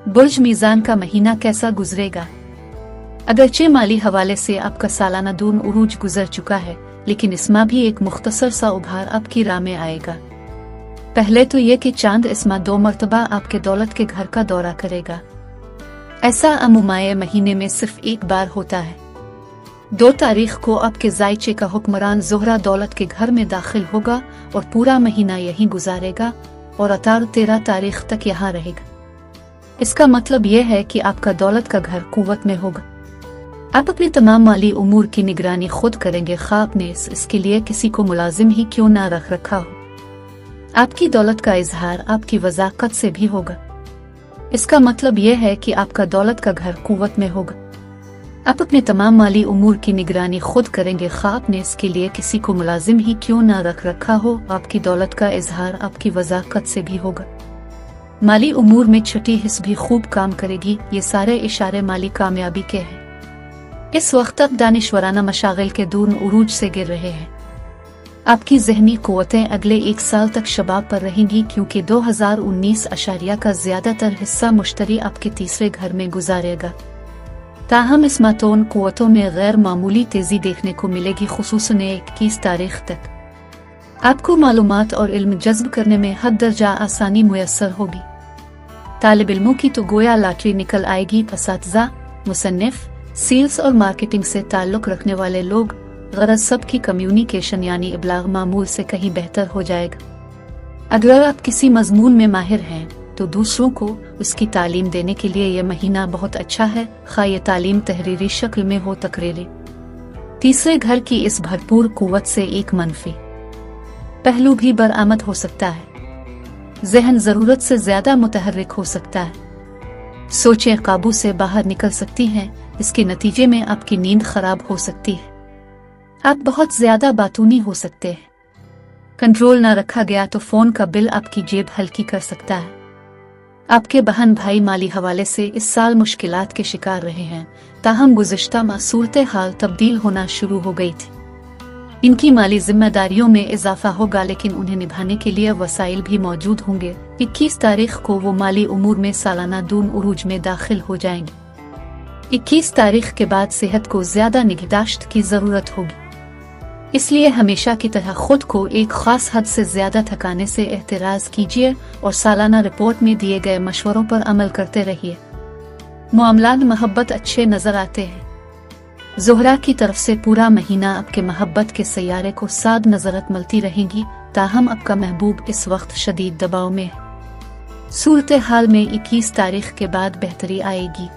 बुर्ज मीज़ान का महीना कैसा गुजरेगा? अगरचे माली हवाले से आपका सालाना दून उरूज गुजर चुका है, लेकिन इसमें भी एक मुख्तसर सा उभार आपकी राह में आएगा। पहले तो ये कि चांद इसमें 2 मरतबा आपके दौलत के घर का दौरा करेगा। ऐसा अमुमाये महीने में सिर्फ एक बार होता है। 2 तारीख को आपके जायचे का हुक्मरान ज़ोहरा दौलत के घर में दाखिल होगा और पूरा महीना यहीं गुजारेगा और 13 तारीख तक यहाँ रहेगा। इसका मतलब यह है कि आपका दौलत का घर कुव्वत में होगा। आप अपने तमाम माली उमूर की निगरानी खुद करेंगे, खा आपने इसके लिए किसी को मुलाजिम ही क्यों ना रख रखा हो। आपकी दौलत का इजहार आपकी वज़ाकत से भी होगा। इसका मतलब यह है कि आपका दौलत का घर कुव्वत में होगा। आप अपने तमाम माली उमूर की निगरानी खुद करेंगे, खा आपने इसके लिए किसी को मुलाजिम ही क्यों ना रख रखा हो। आपकी दौलत का इजहार आपकी वज़ाकत से भी होगा। माली उमूर में छठी हिस्स भी खूब काम करेगी। ये सारे इशारे माली कामयाबी के हैं। इस वक्त तक दानिशवराना मशागिल के दून उरूज से गिर रहे हैं। आपकी ज़हनी क़ुव्वतें अगले 1 साल तक शबाब पर रहेंगी, क्योंकि 2019 अशारिया का ज़्यादातर हिस्सा मुश्तरी आपके तीसरे घर में गुजारेगा। ताहम इस मातोन क़ुव्वतों में गैर मामूली तेज़ी देखने को मिलेगी, खुसूसन 21 तारीख तक। आपको मालूमात और इल्म जज्ब करने में हद दर्जा आसानी मुयस्सर होगी। तालिब इल्मों की तो गोया लॉटरी निकल आएगी। असातिज़ा, मुसन्निफ, सेल्स और मार्केटिंग से ताल्लुक़ रखने वाले लोग, गरज सब की कम्युनिकेशन यानी इब्लाग मामूल से कहीं बेहतर हो जाएगा। अगर आप किसी मजमून में माहिर हैं तो दूसरों को उसकी तालीम देने के लिए यह महीना बहुत अच्छा है, खा ये तालीम तहरीरी शक्ल में हो तकरीरी। तीसरे घर की इस भरपूर कुव्वत से एक मनफी पहलू भी बरामद हो सकता है। ज़हन ज़रूरत से ज़्यादा मुतहर्रिक हो सकता है। सोचें काबू से बाहर निकल सकती हैं। इसके नतीजे में आपकी नींद खराब हो सकती है। आप बहुत ज़्यादा बातूनी हो सकते हैं। कंट्रोल ना रखा गया तो फ़ोन का बिल आपकी जेब हल्की कर सकता है। आपके बहन भाई माली हवाले से इस साल मुश्किलात के शिकार रहे हैं, ताहम गुज़िश्ता माह सूरत हाल तब्दील होना शुरू हो गई थी। इनकी माली जिम्मेदारियों में इजाफा होगा, लेकिन उन्हें निभाने के लिए वसाइल भी मौजूद होंगे। 21 तारीख को वो माली उमूर में सालाना दून उरूज में दाखिल हो जाएंगे। 21 तारीख के बाद सेहत को ज्यादा निगहदाश्त की जरूरत होगी, इसलिए हमेशा की तरह खुद को एक खास हद से ज्यादा थकाने से एहतिराज कीजिए और सालाना रिपोर्ट में दिए गए मशवरों पर अमल करते रहिए। मामलात मोहब्बत अच्छे नजर आते हैं। ज़ोहरा की तरफ से पूरा महीना आपके मोहब्बत के सैयारे को साद नजरत मिलती रहेगी, ताहम आपका महबूब इस वक्त शदीद दबाव में है। सूरत हाल में 21 तारीख के बाद बेहतरी आएगी।